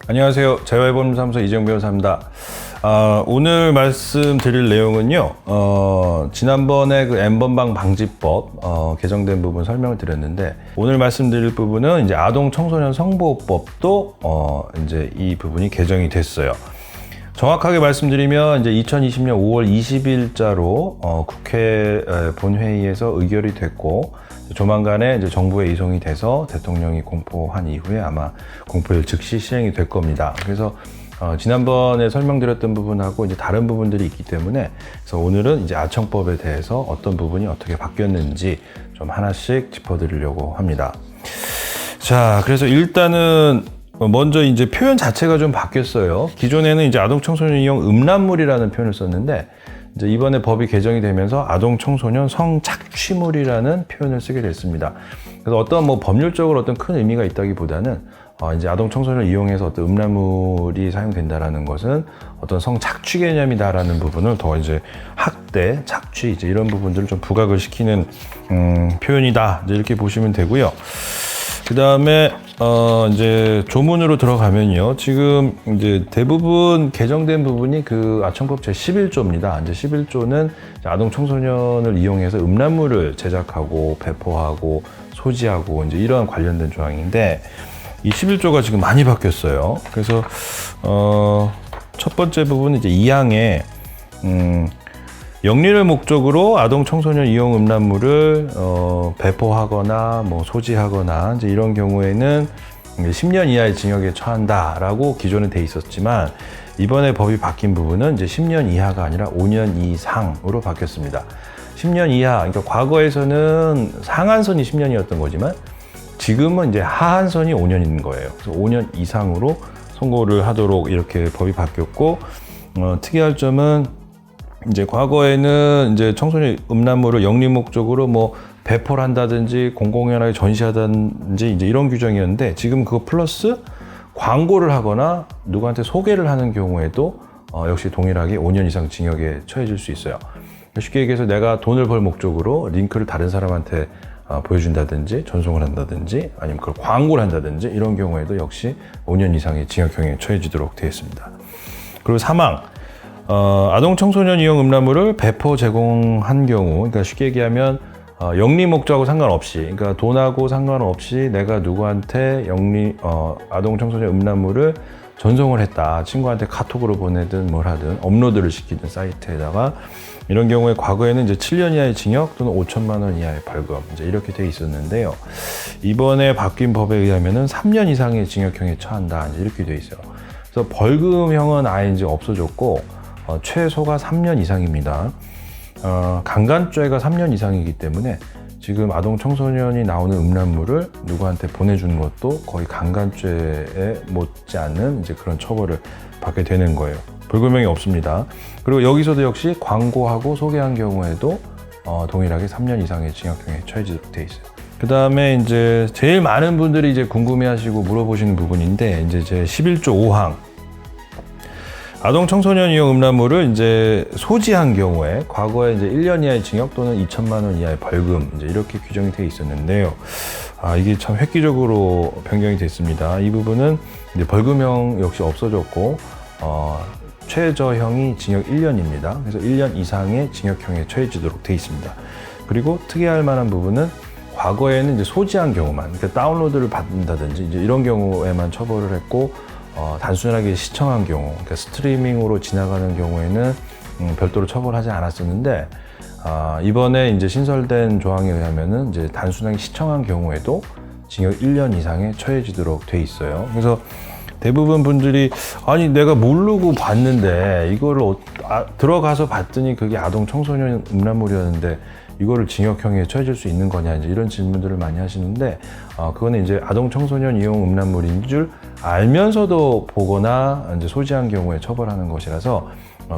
안녕하세요. 재활보험사무소 이재용 변호사입니다. 오늘 말씀드릴 내용은요, 지난번에 그 N번방 방지법 개정된 부분 설명을 드렸는데, 오늘 말씀드릴 부분은 이제 아동 청소년 성보호법도 이제 이 부분이 개정이 됐어요. 정확하게 말씀드리면 이제 2020년 5월 20일자로 국회 본회의에서 의결이 됐고, 조만간에 이제 정부에 이송이 돼서 대통령이 공포한 이후에 아마 공포일 즉시 시행이 될 겁니다. 그래서 지난번에 설명드렸던 부분하고 이제 다른 부분들이 있기 때문에, 그래서 오늘은 이제 아청법에 대해서 어떤 부분이 어떻게 바뀌었는지 좀 하나씩 짚어드리려고 합니다. 자, 그래서 일단은 먼저 이제 표현 자체가 좀 바뀌었어요. 기존에는 이제 아동 청소년용 음란물이라는 표현을 썼는데, 이제 이번에 법이 개정이 되면서 아동 청소년 성착취물이라는 표현을 쓰게 됐습니다. 그래서 어떤 뭐 법률적으로 어떤 큰 의미가 있다기보다는 이제 아동 청소년을 이용해서 어떤 음란물이 사용된다라는 것은 어떤 성착취 개념이다라는 부분을 더 이제 학대, 착취 이제 이런 부분들을 좀 부각을 시키는 표현이다. 이제 이렇게 보시면 되고요. 그 다음에 이제 조문으로 들어가면요. 지금 이제 대부분 개정된 부분이 그 아청법 제11조입니다. 이제 11조는 아동 청소년을 이용해서 음란물을 제작하고 배포하고 소지하고 이제 이런 관련된 조항인데, 이 11조가 지금 많이 바뀌었어요. 그래서 첫 번째 부분은 이제 2항에 영리를 목적으로 아동 청소년 이용 음란물을 배포하거나 뭐 소지하거나 이제 이런 경우에는 10년 이하의 징역에 처한다라고 기존에 돼 있었지만, 이번에 법이 바뀐 부분은 이제 10년 이하가 아니라 5년 이상으로 바뀌었습니다. 10년 이하, 그러니까 과거에서는 상한선이 10년이었던 거지만 지금은 이제 하한선이 5년인 거예요. 그래서 5년 이상으로 선고를 하도록 이렇게 법이 바뀌었고, 특이할 점은 이제 과거에는 이제 청소년 음란물을 영리 목적으로 뭐 배포를 한다든지 공공연하게 전시하든지 이제 이런 규정이었는데, 지금 그거 플러스 광고를 하거나 누구한테 소개를 하는 경우에도 역시 동일하게 5년 이상 징역에 처해질 수 있어요. 쉽게 얘기해서 내가 돈을 벌 목적으로 링크를 다른 사람한테 보여준다든지 전송을 한다든지 아니면 그걸 광고를 한다든지 이런 경우에도 역시 5년 이상의 징역형에 처해지도록 되어 있습니다. 그리고 사망. 아동 청소년 이용 음란물을 배포 제공한 경우, 그러니까 쉽게 얘기하면 영리 목적하고 상관없이, 그러니까 돈하고 상관없이 내가 누구한테 아동 청소년 음란물을 전송을 했다, 친구한테 카톡으로 보내든 뭘 하든 업로드를 시키든 사이트에다가, 이런 경우에 과거에는 이제 7년 이하의 징역 또는 5천만 원 이하의 벌금 이제 이렇게 돼 있었는데요. 이번에 바뀐 법에 의하면은 3년 이상의 징역형에 처한다 이제 이렇게 돼 있어요. 그래서 벌금형은 아예 이제 없어졌고, 최소가 3년 이상입니다. 강간죄가 3년 이상이기 때문에 지금 아동 청소년이 나오는 음란물을 누구한테 보내주는 것도 거의 강간죄에 못지않는 이제 그런 처벌을 받게 되는 거예요. 벌금형이 없습니다. 그리고 여기서도 역시 광고하고 소개한 경우에도 동일하게 3년 이상의 징역형에 처해지도록 돼 있어요. 그 다음에 이제 제일 많은 분들이 이제 궁금해하시고 물어보시는 부분인데, 이제 제 11조 5항. 아동 청소년 이용 음란물을 이제 소지한 경우에 과거에 이제 1년 이하의 징역 또는 2천만 원 이하의 벌금 이제 이렇게 규정이 되어 있었는데요. 이게 참 획기적으로 변경이 됐습니다. 이 부분은 이제 벌금형 역시 없어졌고, 최저형이 징역 1년입니다. 그래서 1년 이상의 징역형에 처해지도록 되어 있습니다. 그리고 특이할 만한 부분은 과거에는 이제 소지한 경우만, 그러니까 다운로드를 받는다든지 이제 이런 경우에만 처벌을 했고, 단순하게 시청한 경우, 그러니까 스트리밍으로 지나가는 경우에는 별도로 처벌하지 않았었는데, 이번에 이제 신설된 조항에 의하면은 이제 단순하게 시청한 경우에도 징역 1년 이상에 처해지도록 돼 있어요. 그래서 대부분 분들이 아니 내가 모르고 봤는데 이거를 들어가서 봤더니 그게 아동 청소년 음란물이었는데 이거를 징역형에 처해질 수 있는 거냐 이제 이런 질문들을 많이 하시는데, 그거는 이제 아동 청소년 이용 음란물인 줄 알면서도 보거나 이제 소지한 경우에 처벌하는 것이라서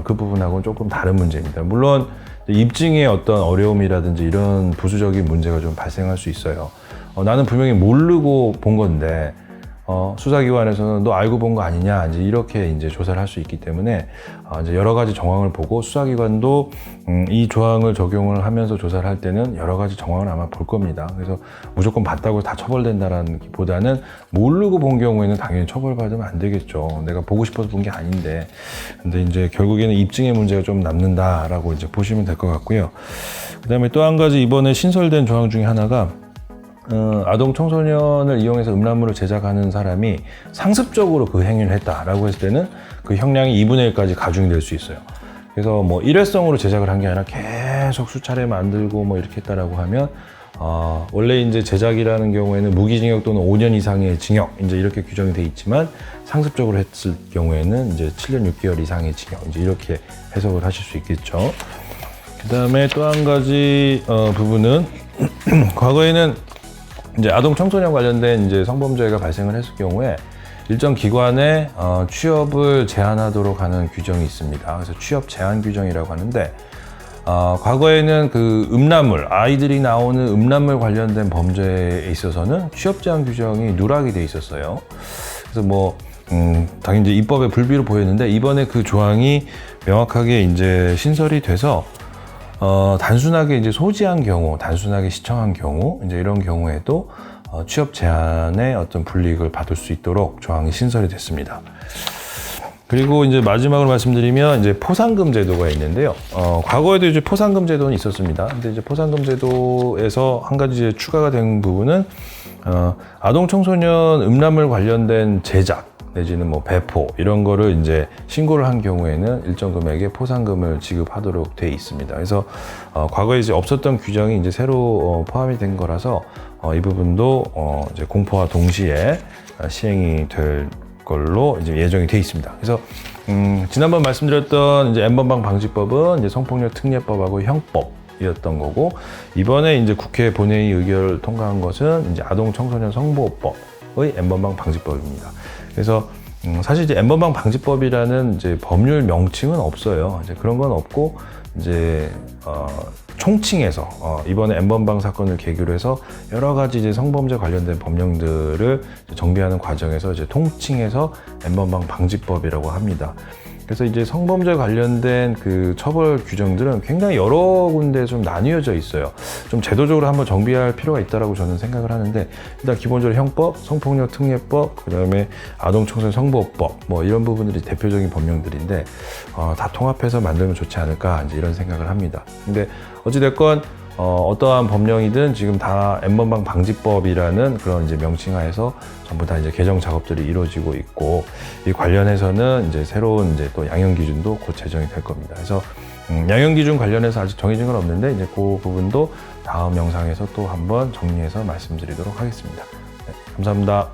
그 부분하고는 조금 다른 문제입니다. 물론 입증의 어떤 어려움이라든지 이런 부수적인 문제가 좀 발생할 수 있어요. 나는 분명히 모르고 본 건데 수사기관에서는 너 알고 본 거 아니냐 이제 이렇게 이제 조사를 할 수 있기 때문에 이제 여러 가지 정황을 보고 수사기관도 이 조항을 적용을 하면서 조사를 할 때는 여러 가지 정황을 아마 볼 겁니다. 그래서 무조건 봤다고 다 처벌된다라는 보다는 모르고 본 경우에는 당연히 처벌받으면 안 되겠죠. 내가 보고 싶어서 본 게 아닌데. 근데 이제 결국에는 입증의 문제가 좀 남는다라고 이제 보시면 될 것 같고요. 그다음에 또 한 가지 이번에 신설된 조항 중에 하나가 아동 청소년을 이용해서 음란물을 제작하는 사람이 상습적으로 그 행위를 했다라고 했을 때는 그 형량이 2분의 1까지 가중이 될 수 있어요. 그래서 뭐 일회성으로 제작을 한 게 아니라 계속 수차례 만들고 뭐 이렇게 했다라고 하면 원래 이제 제작이라는 경우에는 무기징역 또는 5년 이상의 징역 이제 이렇게 규정이 돼 있지만 상습적으로 했을 경우에는 이제 7년 6개월 이상의 징역 이제 이렇게 해석을 하실 수 있겠죠. 그다음에 또 한 가지 부분은 과거에는 이제 아동 청소년 관련된 이제 성범죄가 발생을 했을 경우에 일정 기관에 취업을 제한하도록 하는 규정이 있습니다. 그래서 취업 제한 규정이라고 하는데 과거에는 그 음란물, 아이들이 나오는 음란물 관련된 범죄에 있어서는 취업 제한 규정이 누락이 돼 있었어요. 그래서 뭐 당연히 이제 입법에 불비로 보였는데 이번에 그 조항이 명확하게 이제 신설이 돼서 단순하게 이제 소지한 경우, 단순하게 시청한 경우, 이제 이런 경우에도 취업 제한의 어떤 불이익을 받을 수 있도록 조항이 신설이 됐습니다. 그리고 이제 마지막으로 말씀드리면 이제 포상금 제도가 있는데요. 과거에도 이제 포상금 제도는 있었습니다. 근데 이제 포상금 제도에서 한 가지 이제 추가가 된 부분은 아동 청소년 음란물 관련된 제작 내지는 뭐 배포 이런 거를 이제 신고를 한 경우에는 일정 금액의 포상금을 지급하도록 돼 있습니다. 그래서 과거에 이제 없었던 규정이 이제 새로 포함이 된 거라서 이 부분도 이제 공포와 동시에 시행이 될 걸로 이제 예정이 돼 있습니다. 그래서 지난번 말씀드렸던 이제 N번방 방지법은 이제 성폭력 특례법하고 형법이었던 거고 이번에 이제 국회 본회의 의결을 통과한 것은 이제 아동 청소년 성보호법의 N번방 방지법입니다. 그래서 사실 이제 N번방 방지법이라는 이제 법률 명칭은 없어요. 이제 그런 건 없고 이제 총칭해서 이번에 N번방 사건을 계기로 해서 여러 가지 이제 성범죄 관련된 법령들을 정비하는 과정에서 이제 통칭해서 N번방 방지법이라고 합니다. 그래서 이제 성범죄 관련된 그 처벌 규정들은 굉장히 여러 군데 좀 나뉘어져 있어요. 좀 제도적으로 한번 정비할 필요가 있다고 저는 생각을 하는데 일단 기본적으로 형법, 성폭력 특례법, 그다음에 아동 청소년 성보호법 뭐 이런 부분들이 대표적인 법령들인데 다 통합해서 만들면 좋지 않을까 이제 이런 생각을 합니다. 근데 어찌됐건 어떠한 법령이든 지금 다 N번방 방지법이라는 그런 이제 명칭하에서 전부 다 이제 개정 작업들이 이루어지고 있고 이 관련해서는 이제 새로운 이제 또 양형 기준도 곧 제정이 될 겁니다. 그래서 양형 기준 관련해서 아직 정해진 건 없는데 이제 그 부분도 다음 영상에서 또 한번 정리해서 말씀드리도록 하겠습니다. 네, 감사합니다.